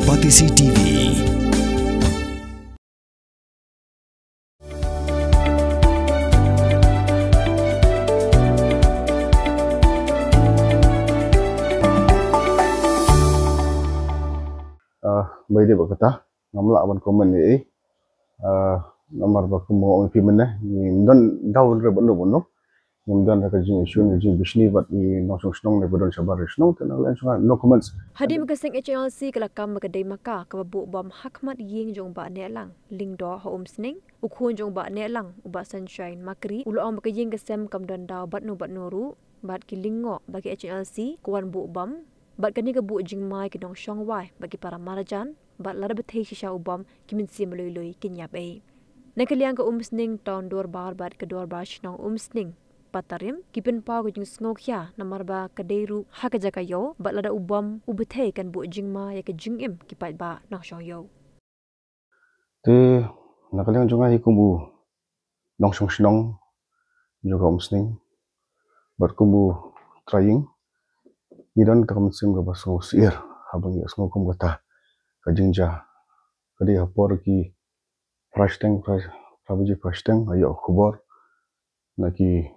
Kompetisi TV. Baik dia berkata, ngamla aban komen ni nomor berkumpul orang film ni, dan daun rebut rebut dan ada jenis isu ni jenis bisnis buat ni nongshong snong ni berdon sabar snong tenang lain cuma no comments. Hadi megasing HLC kelakam kedai maka kebabu bom hakmat ying jong ba nelang lingdo ha sning ukhun jong ba nelang uba sunshine makri ulo ang bakaying kesem kam dan daw bat noru bat kilingo bagi HLC kuan bu bom bat kani kebu jingmai kedong shong wai bagi para marajan bat lada betei shisha ubam kiminsi melului kinyap nakaliang ke sning tahun 2 bar bat kedua bar shnong sning patarim kipen pa ko jing snokya namar ba kadeiru haka jakayo bat lada ubam ubethe kan bu jingma ya ke jingim kipat ba nak shoyo Te nakaliang junga hikumbu nongshong snong juga sning bat kumbu trying idan takam sim ga baso sir habang ya sngo kum gata ka jingja kadi hapor ki fresh tank prabuji fresh tank ayo khubor naki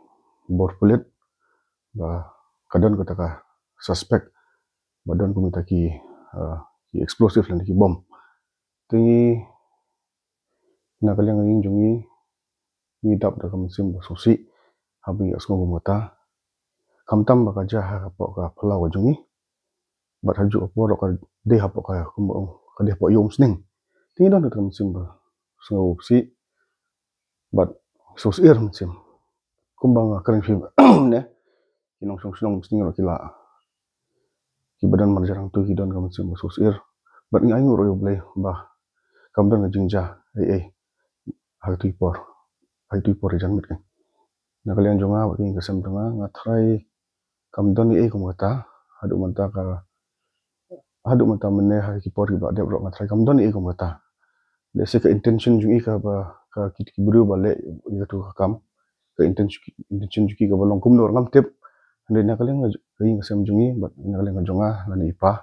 borpulit ba kadon kata ka suspect badan ko mita ki explosive lan ki bom tingi nakaliang ing jungi ni dap da kam sim susi habi asngo mata kamtam ba kaja ha po ka phalaw jungi bat haju po ka de ha po ka kumbong ka de po yom sning tingi don kam sim ba sngo si bat sos sim kumbang kering film ne kinong song sning ro kila ki badan marjarang tu hidon kam sim sos bat ngai ngoro yo blai ba kam don jingja hai tu por jan mit kan nakalian jonga ba king kasam tanga ngatrai kam don ko mata hadu mata menne ha ki por ba de ro ngatrai kam don ko mata de se ka intention jungi ka ba ka kit ki buru ba le ya tu kam ke intention juki ka balong kum nor ngam tep ande nakaliang king kasam jungi ba nakaliang jonga lani pa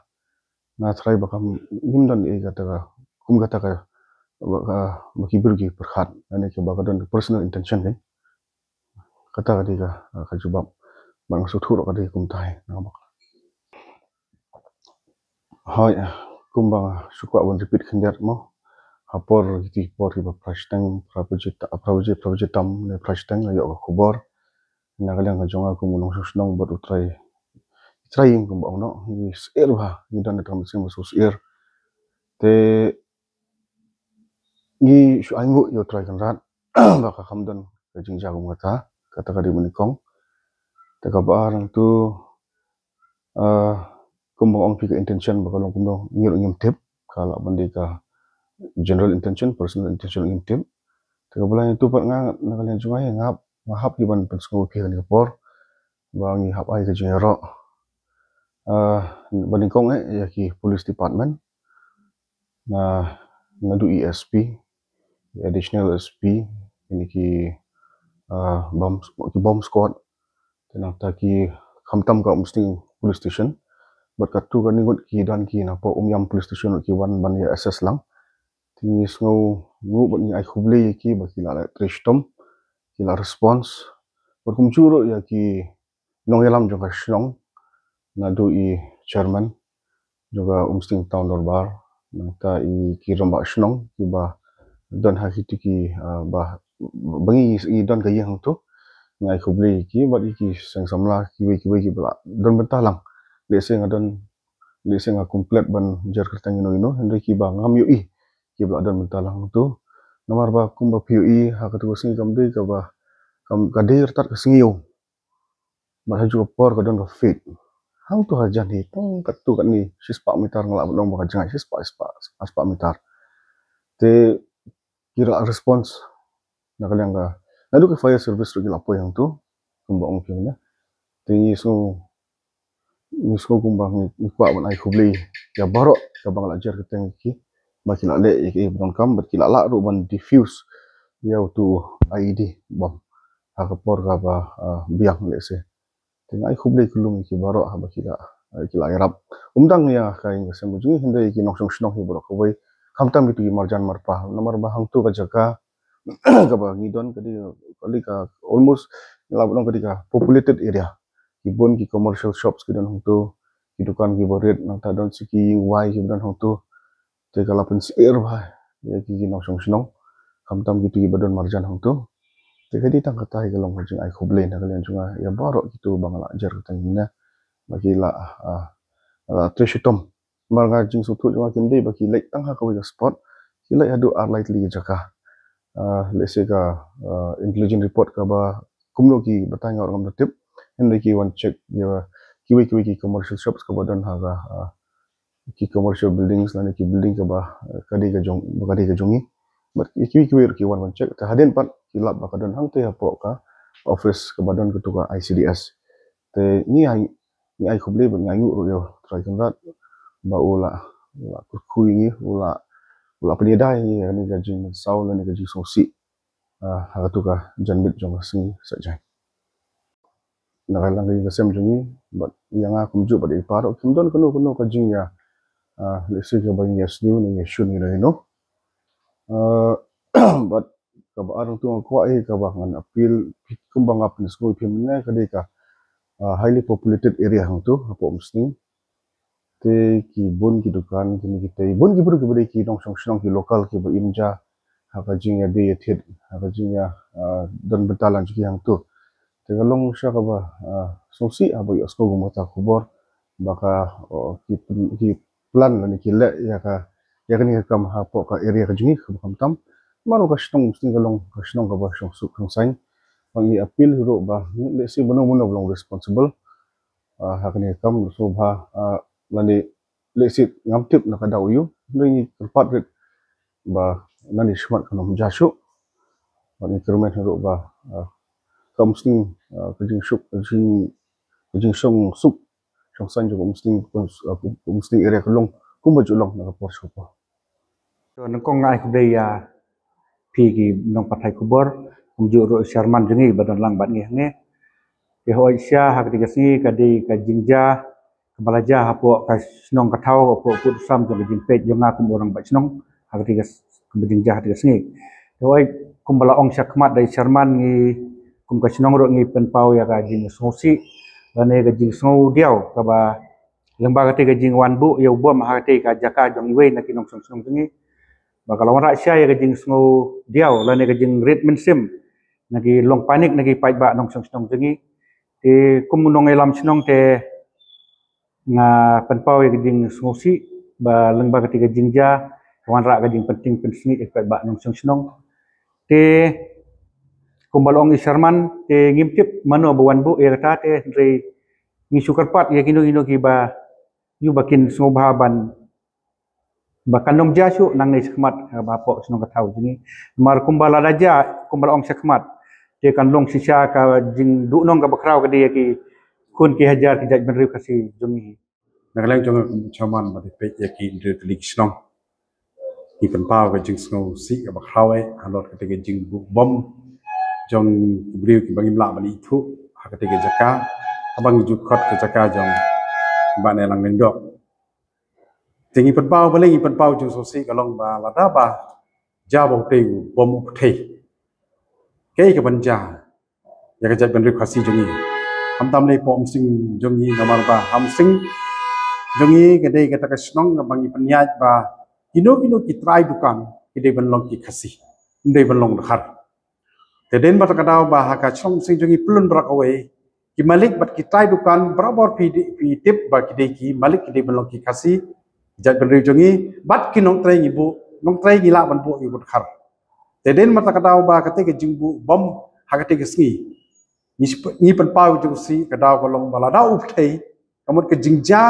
na try bakam himdan kata kum kata ka makibur ki perkhat ane ke bakadon personal intention kan kata ka jubab bang suthur ka de kum tai na bak hai kum bang sukwa bon repeat khinjat mo hapor ki por ki fresh tank prabuji tam ne fresh tank ayo ka khubor nakaliang ka jonga kum nong susnong bot utrai trying kum bang no ni ser ba ni dan tam sim sus te ni shu aingu yo try kan rat ba ka khamdan ka jingja kum kata ka di munikong te ka barang tu kum bang pi ka intention ba kalong kum no ngir ngim tip kala bandi ka general intention personal intention ngim tip te ka bulan tu pat nga nakalian jungai ngap ngahap ki ban pensko ki kan por ba ngi hap ai ka jingero Banikong ya ki police department na ngadu ESP additional SP ini ki bomb squad tenang ta ki khamtam ka musting police station bat katu kan ningot ki dan ki na po yam police station ki ban ya SS lang tingi sngo ngu bat ni ai khuble ki ba ki la trishtom ki la response bat kum churo ya ki nongelam jong ka shnong na do i chairman juga umsting town dorbar nangta i kiramba shnong ki ba don ha hiti ki ba bangi i don ka yang tu ngai khuble ki ba ki sang samla ki we bla don bentalang le se nga complete ban jar kertang ino hendre ki ba ngam yu i ki bla don bentalang tu nomor ba kum ba pu ha ka tu singi kam de ka ba kam ka de tat ka singiu ba haju por ka don ka fit how to hajan hi tong katu kan ni sispa mitar ngala dong ba jangai sispa mitar te kira response nakaliang ka nadu ke fire service ro gila po yang tu kumba ong pina te ni so kumba ni kwa ban ai khubli ya baro ka bang la jar keteng ki ba kila le ki bon kam ba kila la ro ban diffuse ya tu IED bom ha ka por ka ba biang le se tengai khuble kulung ki baro ha ba kila kila Arab umdang ya kai ngasem jungi hindai ki noksong shnong hi borok kawai kamtam gitu marjan marpah nomor bahang tu ka jaga ka ba ngidon kadi kali ka almost labong kadi ka populated area kibon ki commercial shops kidan hungtu ki dukan ki boret nang ta don siki wai ki dan hungtu te kala pen sir ba ya ki noksong shnong kamtam gitu ki badon marjan hungtu te kadi tang kata hi kalong jing ai khoblen ha kalian junga ya borok gitu bangala ajar tangina bagi la trishitom marga jing sutu jua kimde bagi lek tang ha kawai spot kila adu ar lightly jaka let's say ka intelligent report ka ba kumno ki batang orang bertip henry ki one check ya kiwi ki commercial shops ka badan ha ga ki commercial buildings na ki building ka ba kadi ka jongi but kiwi ki one check ta haden pat kilap ba kadan hang te po ka office ka badan ketua ICDS te ni ai khoble ba ngai ru yo try kan rat ba ula kui ni ula penidai ni ni ga jing sau ni ga jing sosi ha tu ka janbit jong sing saja nagalang ga sem jungi but yang aku ju ba de paro kimdon kono ka jing ya lesi ka bang yes ni shun ni no but ka ba arung tu ko ai ka ba ngan appeal kumbang apni school pimne ka de ka highly populated area hang tu apo mesti te ki bun ki dukan ki ni kita bun ki buru ki beri ki dong song ki lokal ki ba imja ha ka jing ya de thet ha ka jing ya don betalan ki hang tu te galong sha ka ba sosi abo yo sko gumata khobor baka ki plan ni ki le ya ni kam ha po ka area ka jingi kham tam manu ka shtong mesti galong ka shtong ka ba shong su khong sain pangi appeal ro ba le si bono long responsible hakni kam so bha nani le si ngamtip na kada uyu ni tempat ret ba nani shmat kanom jashu ni kermen ro ba kam mesti kajing shuk kajing shong sup shong san jo mesti area kelong kumba julong na por sopa so nangkong ngai kudai ya pigi nong patai kubor kumjuru Sharman jengi badan lang bat ngi nge ke hoi sia hak digasni kadi ka jingja kebalaja hapo ka snong ka thau hapo put sam jong jing pet jong ngakum orang bat snong hak digas kebjingja hak digasni hoi kumbala ong syakmat dai Sharman ngi kum ka snong ro ngi pen pau ya ka jing sosi lane ka jing snow diau ka ba lembaga te ka jing wan bu ya bom hak te ka jaka jong iwe na kinong snong jengi bakal orang Asia ya kajing snow diau lah ni kajing red mensim nagi long panik nagi pai ba nong song jengi ti kumunong elam snong te nga penpau ya kajing snow si ba lengba ketika jingja kawan rak kajing penting pensni pai ba nong song te kumbalong Sharman te ngimtip mano bawan bu ya kata te re ngi sukar pat ya kino ki ba yu bakin snow baban bahkan nong jasu nang ni sekmat bapo senong katau jini mar kumbala raja kumbala ong sekmat te kan long sisa ka jing du nong ka bakrau ka dia ki kun ki hajar ki jaj benriu kasi jungi nagalang jong chaman ba pe ya ki de klik snong ki pen pau ka jing snow si ka bakrau ai alot ka te jing bu bom jong briu ki bangim la bali thu ha ka te jaka abang ju khot ka jaka jong ba ne lang ning dok tinggi penpau paling penpau jung sosi kalong ba lada ba jabo teu bom thei ke ka banja ya ka jat ban rik khasi jungi ham tam nei pom sing jungi namar ba ham sing jungi ke dei ka ta snong bangi penyaj ba kino ki try dukan ke dei ban long ki khasi dei ban long khar te den ba ka daw ba ha ka chong sing jungi plun brak away ki malik bat ki try dukan barabar pi tip ba ki dei ki malik ki dei ban long ki khasi jat benriu jongi bat ki nong trai ibu nong trai gila ban bu ibu khar te den mata kadaw ba kate ke jingbu bom hakate ke sngi ni pen pau ju si kadaw ko long bala da up thei kamut ke jingja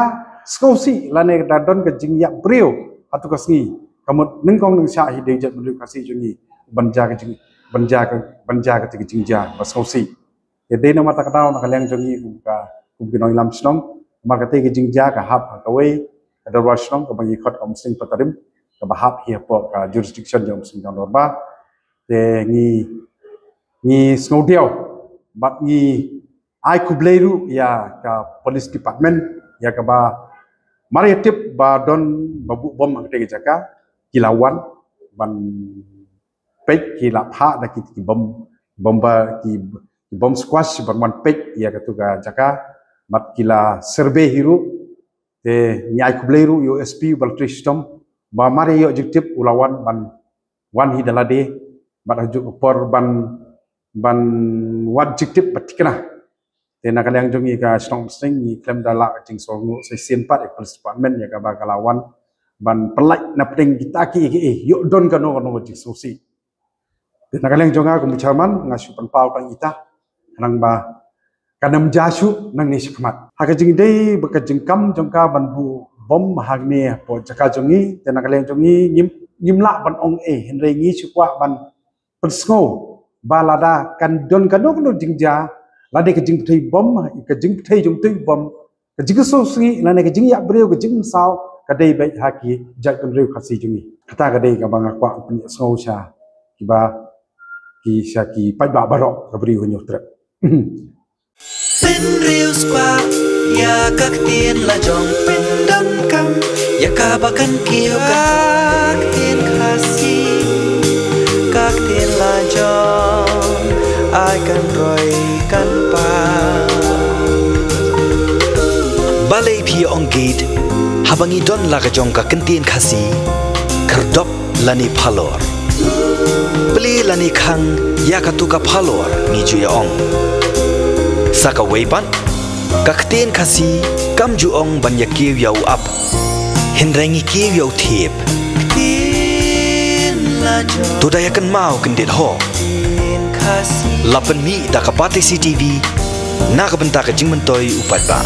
skosi lane da don ke jingya brio atu ke sngi kamut ningkong ning sha hi de jat benriu kasi jongi banja ke ke jingja ba skosi te den mata kadaw na kaleng jongi kum ki nong lam snong ma kate ke jingja ka hap ka wei ada ruang ke bagi khot omsing patarim ke bahap hi po ka jurisdiction jom sing jong ba te ni snowdiao bat ni ai kubleru ya ka police department ya ka ba mari tip ba don babu bom ang tege jaka kilawan ban pek kilap ha da ki bom bomba ki bom squash ban man pek ya ka tuga jaka mat kila serbe hiru te nyai kubleru USP bal tristom ba mari yo objektif ulawan ban wan hidalade bat hajuk por ban objektif batikna te nakaliang jongi ka strong sing ni klem dala jing songu se sempat police department ya ka ba kalawan ban pelak na peng kita ki yo don ka no jing sosi te nakaliang jonga ku muchaman ngasu pan pau pang ita nang ba kanam jasu nang ni sikmat haka jing dei baka jing kam jongka ban bu bom hagne po jaka jongi te nakaliang jongi nyim la ban ong henre ngi sukwa ban persngo balada kan don ka no jing ja lade ke jing thai bom ke jing thai jong tu bom ke jing so singi lane ke jing ya breu ke jing sao ka dei bai haki jak kan reu khasi jungi kata ka dei ka banga kwa pni so cha ki ba ki sha ki pai ba barok ka breu nyo tre pin reu spa ya kak tien la jong pin dam kam ya ka ba kan kiu kak tien khasi kak tien la jong ai kan roi kan pa balai phi ong gate habangi don la ka jong ka kentien khasi kerdop lani phalor beli lani khang ya ka tu ka phalor ni ju ya ong saka weiban ka kentien khasi kam ju ong ban ya kiu yau up hinrengi kiu yau thep tin la jong tu da ya kan mau kendet ho lapan mi da kapati CTV na kabenta ka jingmentoi upat ba